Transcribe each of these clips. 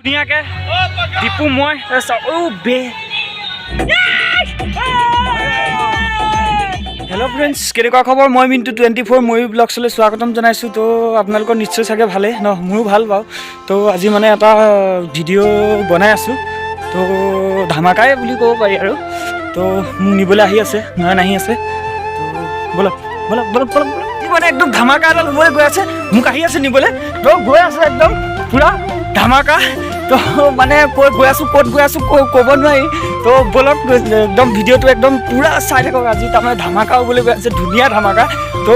ধুনীয়াকৈ দীপু মই বে hello' friends, কেনেকুৱা খবৰ? মই মিণ্টু 24 ময়ূৰ ব্লগছলৈ স্বাগতম জনাইছোঁ। তো আপোনালোকৰ নিশ্চয় চাগে ভালেই ন? মোৰো ভাল বাৰু। তো আজি মানে এটা ভিডিঅ' বনাই আছোঁ। তো ধামাকাই বুলি ক'ব পাৰি আৰু। তো মোক নিবলৈ আহি আছে, নয়ন আহি আছে। তো বলক বলক বলক বলক বলক মানে একদম ধামাকা এডাল হৈ গৈ আছে, মোক আহি আছে নিবলৈ। তো গৈ আছে একদম পূৰা ধামাকা। তো মানে কৈ গৈ আছোঁ, ক'ত গৈ আছোঁ ক'ব নোৱাৰি। তো বলক একদম ভিডিঅ'টো একদম পূৰা চাই থাকক। আজি তাৰমানে ধামাকাও বুলি গৈ আছে, ধুনীয়া ধামাকা। তো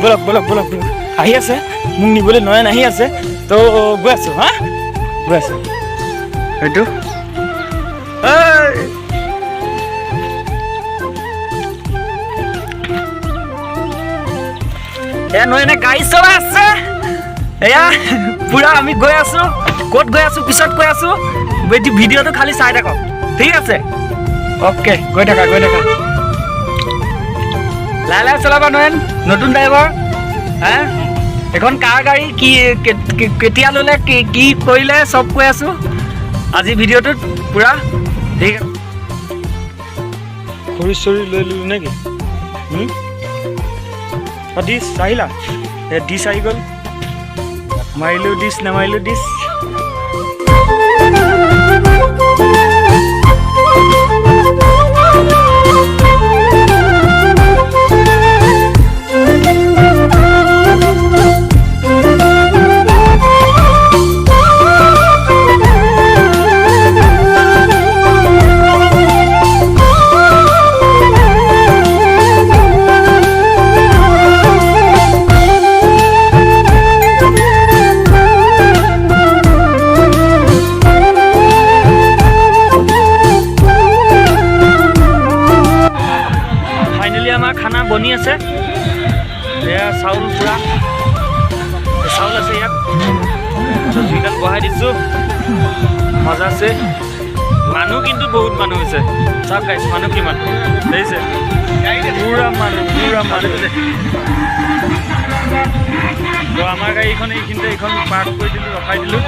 বলক বলক বলক বলক আহি আছে, মোক নিবলৈ নয়ন আহি আছে। তো গৈ আছোঁ, হা গৈ আছোঁ সেইটো এয়া নয়নে গাড়ী চলাই আছে। এয়া পূৰা আমি গৈ আছোঁ, ক'ত গৈ আছোঁ পিছত কৈ আছোঁ। ভিডিঅ'টো খালি চাই থাকক, ঠিক আছে? অ'কে, গৈ থাকা গৈ থাকা। লাহে লাহে চলাবা নয়ন, নতুন ড্ৰাইভাৰ। হা এখন কাৰ গাড়ী, কি কেতিয়া ল'লে, কি কৰিলে চব কৈ আছোঁ আজি ভিডিঅ'টোত পূৰা, ঠিক আছে? খৰি চৰি লৈ ল'লোঁ নেকি? ডিছ আহিলা, ডিছ আহি গ'ল। মাৰিলোঁ ডিছ, নামাৰিলোঁ ডিছ। খানা বনি আছে। এয়া চাউল, পূৰা চাউল আছে ইয়াত। জুইডাল বহাই দিছোঁ, মজা আছে। মানুহ কিন্তু বহুত মানুহ হৈছে। চাওক গাইছ, মানুহ কিমান দেখিছে? পূৰা মানুহ, পূৰা মানুহ। তো আমাৰ গাড়ীখন এইখিনিতে, এইখন পাৰ্ক কৰি দিলোঁ, ৰখাই দিলোঁ।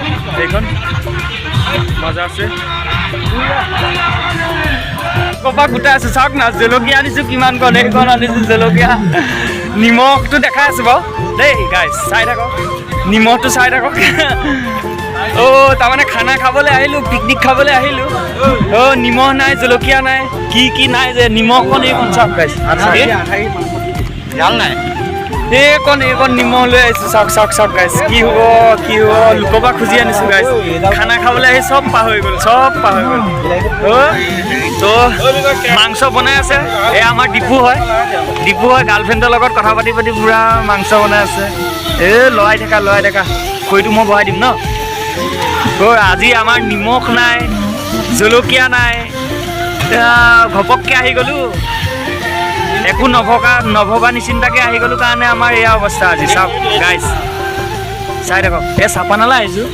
এইখন মজা আছে। ক'ৰপা গোটাই আছোঁ চাওক না। জলকীয়া আনিছোঁ কিমানকণ, এইকণ আনিছোঁ জলকীয়া। নিমখটো দেখাই আছোঁ বাৰু দেই গাইছ, চাই থাকক, নিমখটো চাই থাকক। তাৰমানে খানা খাবলৈ আহিলোঁ, পিকনিক খাবলৈ আহিলোঁ। নিমখ নাই, জলকীয়া নাই, কি নাই যে নিমখখন এইকণ চাওক গাইছ। নাই এইকণ নিমখ লৈ আহিছোঁ, চাওক চাওক চাওক গাইছ। কি হ'ব কি হ'ব, লোকৰ পৰা খুজি আনিছোঁ গাইছ। খানা খাবলৈ আহি চব পাহৰি গ'ল, চব পাহৰি গ'ল। তো মাংস বনাই আছে। এয়া আমাৰ ডিপু হয়, গাৰ্লফ্ৰেণ্ডৰ লগত কথা পাতি পাতি পূৰা মাংস বনাই আছে। লৰাই থকা খৰিটো মই বহাই দিম ন। আজি আমাৰ নিমখ নাই, জলকীয়া নাই। ঘপককৈ আহি গ'লোঁ, একো নভবা নিচিন্তাকৈ আহি গ'লোঁ কাৰণে আমাৰ এয়া অৱস্থা আজি। চাওক গাইছ, চাই থাকক। চাপানালা আহিছোঁ,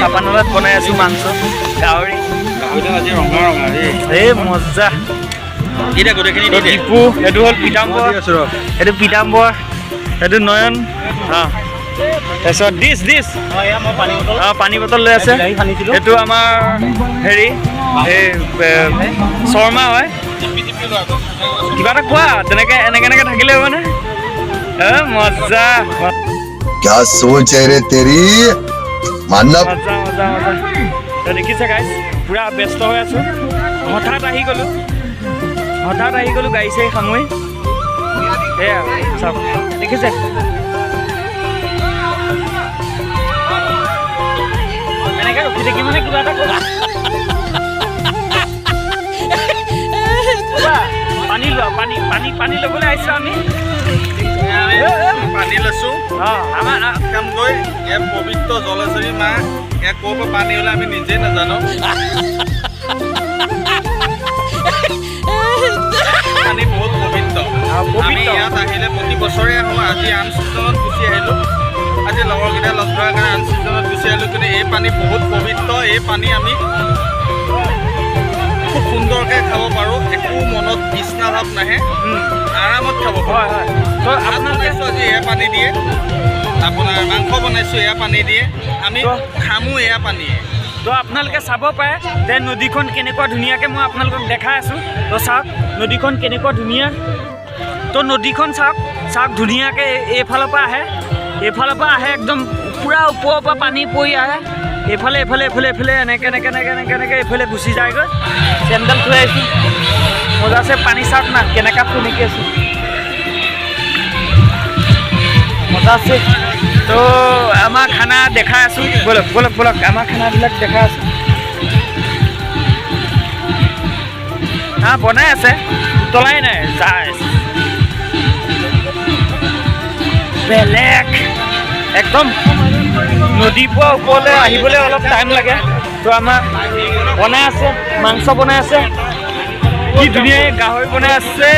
চাপানালাত বনাই আছোঁ মাংস, গাহৰি। মজা। ডিপু, এইটো হ'ল পীতাম্বৰ, এইটো পীতাম্বৰ, এইটো নয়ন। তাৰপিছত ডিছ পানী বটল লৈ আছে। এইটো আমাৰ হেৰি এই শৰ্মা হয়। কিবা এটা কোৱা, তেনেকৈ এনেকৈ থাকিলে মানে মজা। क्या सोच है रे तेरी, মজা মজা মজা। দেখিছে গাইছ, পূৰা ব্যস্ত হৈ আছোঁ। হঠাৎ আহি গ'লোঁ গাড়ী চাড়ী সামৰি। সেয়া চাওক, দেখিছে? এনেকৈ ৰখি থাকি মানে কিবা এটা ক'বা। পানী লোৱা, পানী ল'বলৈ আহিছোঁ আমি। পানী লৈছোঁ। আমাৰ কাম গৈ ইয়াৰ পবিত্ৰ জলেশ্বৰী মা, ইয়াৰ ক'ৰ পৰা পানী ওলাই আমি নিজে নাজানো। পানী বহুত পবিত্ৰ। আমি ইয়াত আহিলে প্ৰতি বছৰে আহোঁ। আজি আন ছিজনত গুচি আহিলোঁ। আজি লগৰকেইটা লগ ধৰাৰ কাৰণে আন ছিজনত গুচি আহিলোঁ। কিন্তু এই পানী বহুত পবিত্ৰ। এই পানী আমি খুব সুন্দৰকৈ খাব পাৰোঁ, একো মনত বিচনা ভাৱ নাহে, আৰামত খাব পাৰোঁ। হয় তো ভাত আপোনালোকে বনাইছোঁ আজি এয়া পানী দিয়ে, আপোনাৰ মাংস বনাইছোঁ এয়া পানী দিয়ে, আমি খামো এয়া পানীয়ে। তো আপোনালোকে চাব পাৰে যে নদীখন কেনেকুৱা ধুনীয়াকৈ মই আপোনালোকক দেখাই আছোঁ। তো চাওক নদীখন কেনেকুৱা ধুনীয়া। তো নদীখন চাওক ধুনীয়াকৈ এইফালৰ পৰা আহে একদম পূৰা ওপৰৰ পৰা পানী পৰি আহে, এইফালে এনেকৈ এইফালে গুচি যায়গৈ। চেণ্ডেল থৈ আহিছোঁ, মজা আছে। পানী চাওক না কেনেকুৱা ফুনিকি আছোঁ, মজা আছে। তো আমাৰ খানা দেখাই আছোঁ, বলক আমাৰ খানাবিলাক দেখাই আছোঁ। বনাই আছে, উতলাই নাই, যাই বেলেগ একদম। নদীৰ পৰা ওপৰলৈ আহিবলৈ অলপ টাইম লাগে। তো আমাৰ বনাই আছে, মাংস বনাই আছে, কি ধুনীয়া গাহৰি বনাই আছে,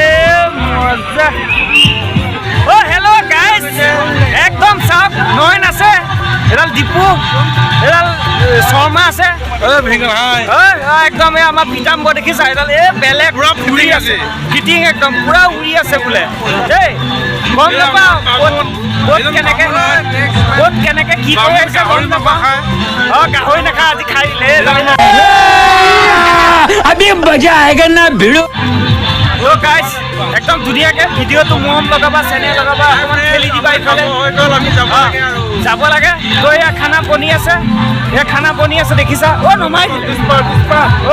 মজা। অ' হেল্ল' গাইজ, একদম চাওক নয়ন আছে, এডাল ডিপু, এডাল শৰ্মা আছে, একদম এই আমাৰ পিতাম্বৰ দেখিছা, এডাল এই বেলেগ উৰি আছে, ফিটিং একদম পূৰা উৰি আছে বোলে দেই। গম নাপাওঁ ক'ত কেনেকৈ কি কৰি আছে গম নাপাওঁ। গাহৰি নাখায় আজি খাই দিলে। अभी मजा आएगा ना भिड़ो। অ' গাইজ একদম ধুনীয়াকৈ ভিডিঅ'টো মৰম লগাবা, চেনেল লগাবা, অকণমান খেলি দিবা ইফালে। যাব লাগে। তো এয়া খানা বনি আছে, দেখিছা। অ' নমাই দিলে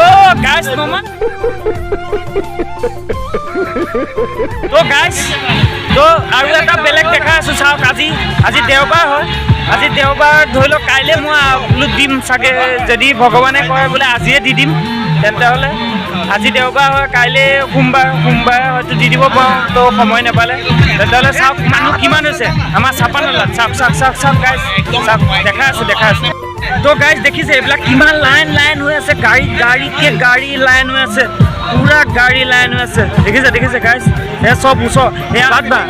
অ' গাইজ নমা। তো গাইজ তো আৰু এটা বেলেগ দেখাই আছোঁ চাওক। আজি দেওবাৰ হয়, আজি দেওবাৰ ধৰি লওক, কাইলৈ মই আপলোড দিম চাগে, যদি ভগৱানে কয় বোলে আজিয়ে দি দিম, তেন্তে হ'লে আজি দেওবাৰ হয়, কাইলৈ সোমবাৰ হয়তো দি দিব পাৰোঁ। তো সময় নাপালে তেন্তে হ'লে চাওক মানুহ কিমান হৈছে আমাৰ চাপানলাত। চাওক গাইজ, চাওক দেখাই আছোঁ। তো গাইজ দেখিছে এইবিলাক কিমান লাইন হৈ আছে, গাড়ী লাইন হৈ আছে, পুৰা গাড়ী লাইন হৈ আছে, দেখিছে গাইজ। এই চব ওচৰ এয়া বা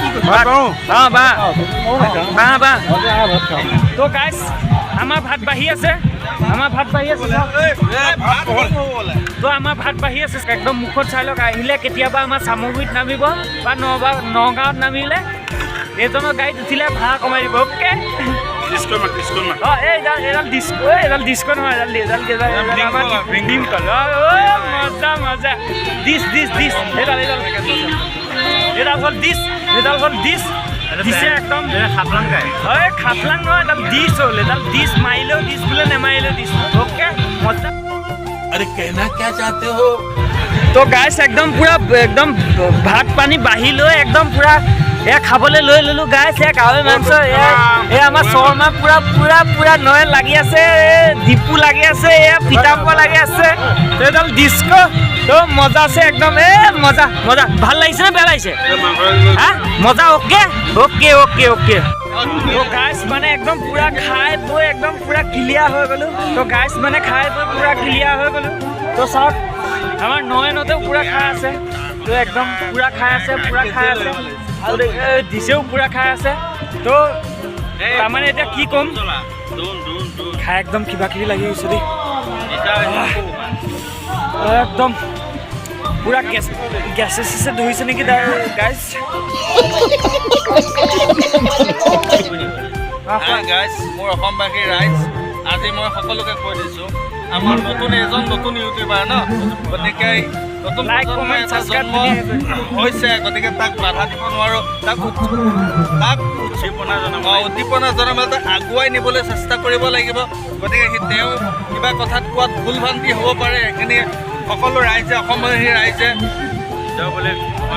তো গাইজ আমাৰ ভাত বাঢ়ি আছে, তো আমাৰ ভাত বাঢ়ি আছে। একদম মুখত চাই লওক। আহিলে কেতিয়াবা আমাৰ চামগুৰিত নামিব বা নগাঁৱত নামিলে এইজনৰ গাড়ীত উঠিলে ভাড়া কমাই দিব। অ'কে এইডাল ডিস্কো নহয়, মজা ডিছ এইডাল হ'ল ডিছ দিছে একদম। হয় খাপলাং নহয়, এডাল ডিছ হ'ল, এডাল ডিছ মাৰিলেও ডিছ বোলে, নেমাৰিলেও ডিছ। অ'কে মজা। अरे कहना क्या चाहते हो? তো গাইছ একদম ভাত পানী বাঢ়ি লৈ একদম পূৰা এয়া খাবলৈ লৈ ল'লোঁ গাইছ। এয়া গাহৰি মাংস, এয়া আমাৰ শৰ্মা পূৰা নয়ন লাগি আছে, ডিপু লাগি আছে, এয়া পিতাম্বৰ লাগি আছে, এইডাল ডিস্কো। তো মজা আছে একদম, মজা ভাল লাগিছে নে বেয়া লাগিছে? মজা। অ'কে। তো গাইছ মানে একদম পূৰা খাই বৈ একদম পূৰা ক্লিয়াৰ হৈ গ'লোঁ। তো চাওক আমাৰ নয়নতেও পূৰা খাই আছে, তো একদম পূৰা খাই আছে, আৰু দিছেও পূৰা খাই আছে। তো তাৰমানে এতিয়া কি ক'ম, খাই একদম কিবাকিবি লাগি গৈছে দেই, একদম পূৰা গেছে ধৰিছে নেকি গাইজ। গাইজ মোৰ অসমবাসীৰ ৰাইজ, আজি মই সকলোকে কৈ দিছোঁ, আমাৰ নতুন ইউটিউবাৰ ন, গতিকে নতুন প্ৰজন্মৰ এটা জন্ম হৈছে, গতিকে তাক বাধা দিব নোৱাৰোঁ, তাক উদ্দীপনা জনাবলৈ তাক আগুৱাই নিবলৈ চেষ্টা কৰিব লাগিব। গতিকে তেওঁ কিবা কথাত কোৱাত ভুল ভ্ৰান্তি হ'ব পাৰে, সেইখিনি সকলো ৰাইজে, অসমবাসীৰ ৰাইজে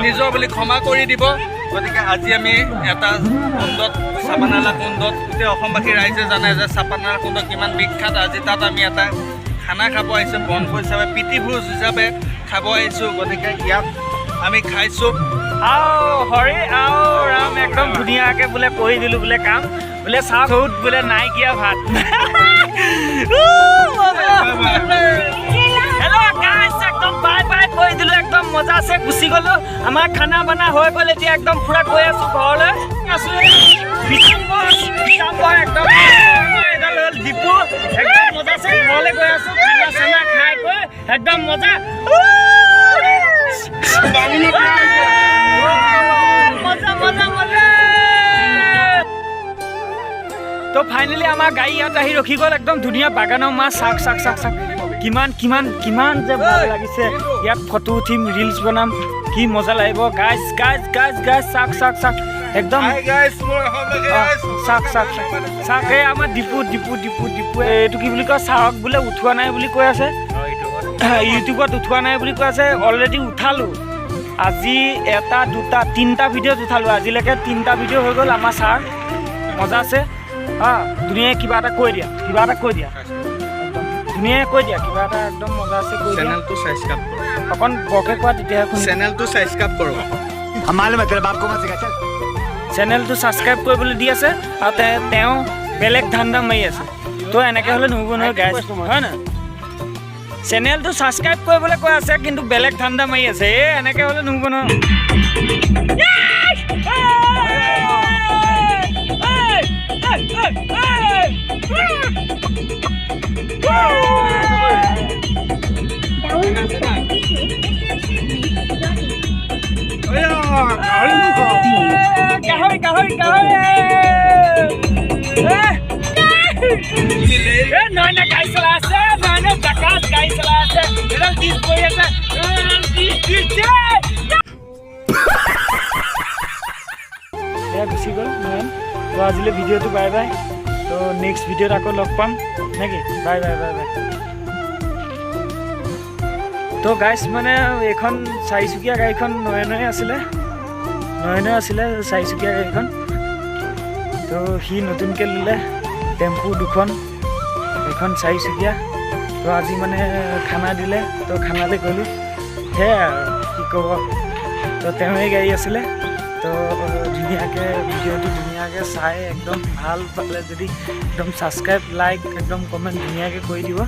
নিজৰ বুলি ক্ষমা কৰি দিব। গতিকে আজি আমি এটা কুণ্ডত, চাপানালা কুণ্ডত, গোটেই অসমবাসী ৰাইজে জানে যে চাপানালা কুণ্ড কিমান বিখ্যাত। আজি তাত আমি এটা খানা খাব আহিছোঁ, বনভোজ হিচাপে, প্ৰীতিভোজ হিচাপে খাব আহিছোঁ। গতিকে ইয়াত আমি খাইছোঁ। হৰি ৰাম একদম ধুনীয়াকৈ বোলে কৰি দিলোঁ বোলে কাম, বোলে চাউত বোলে নাইকিয়া ভাত। একদম বাই কৈ দিলোঁ, একদম মজা আছে, গুচি গ'লোঁ। আমাৰ খানা বানা হৈ গ'ল, এতিয়া একদম পূৰা গৈ আছোঁ ঘৰলৈ। পিতাম্বৰ একদম এডাল হ'ল ডিপু, একদম মজা আছে, ঘৰলৈ গৈ আছোঁ। খানা চানা খাই কৈ একদম মজা তো ফাইনেলি আমাৰ গাড়ী ইয়াত আহি ৰখি গ'ল একদম ধুনীয়া বাগানৰ মাছ চাক চাক চাক চাক কিমান কিমান কিমান যে ভাল লাগিছে ইয়াত ফটো উঠিম ৰিলছ বনাম কি মজা লাগিব গাইজ গাইজ গাইজ গাইজ চাক চাক চাক একদম চাক চাক চাক এই আমাৰ ডিপু এইটো কি বুলি কয় চাহক বোলে উঠোৱা নাই বুলি কৈ আছে ইউটিউবত উঠোৱা নাই বুলি কৈ আছে অলৰেডি উঠালোঁ আজি এটা দুটা তিনিটা ভিডিঅ'ত উঠালোঁ আজিলৈকে তিনিটা ভিডিঅ' হৈ গ'ল আমাৰ ছাৰ মজা আছে ধুনীয়াকৈ কিবা এটা কৈ দিয়া ধুনীয়াকৈ কৈ দিয়া কিবা এটা একদম মজা আছে কৈ দিয়া চেনেলটো ছাবস্ক্ৰাইব কৰক অকণ বৰকৈ কোৱা তেতিয়াহে শুনি চেনেলটো ছাবস্ক্ৰাইব কৰক চেনেলটো ছাবস্ক্ৰাইব কৰিবলৈ দি আছে আৰু তেওঁ বেলেগ ধান্দা মাৰি আছে তো এনেকৈ হ'লে নহ'ব নহয় গাইজ হয় নহয় চেনেলটো ছাবস্ক্ৰাইব কৰিবলৈ কৈ আছে কিন্তু বেলেগ ধান্দা মাৰি আছে এনেকৈ হ'লে নহ'ব নহয় নয়নে গাড়ী চলাই আছে নয়নে জাকাত গাড়ী চলাই আছে এডাল দিশ কৰি আছে এয়া গুচি গ'ল নয়ন তো আজিলৈ ভিডিঅ'টো বাই বাই তো নেক্সট ভিডিঅ'ত আকৌ লগ পাম নেকি বাই বাই বাই বাই তো গাইজ মানে এইখন চাৰিচকীয়া গাড়ীখন নয়নৰে আছিলে চাৰিচকীয়া গাড়ীখন তো সি নতুনকৈ ল'লে টেম্পু দুখন এখন চাৰিচকীয়া তো আজি মানে খানা দিলে তো খানালৈ গ'লোঁ সেয়াই আৰু কি ক'ব তো তেওঁৰে গাড়ী আছিলে তো ধুনীয়াকৈ ভিডিঅ'টো ধুনীয়াকৈ চাই একদম ভাল পালে যদি একদম ছাবস্ক্ৰাইব লাইক একদম কমেণ্ট ধুনীয়াকৈ কৰি দিব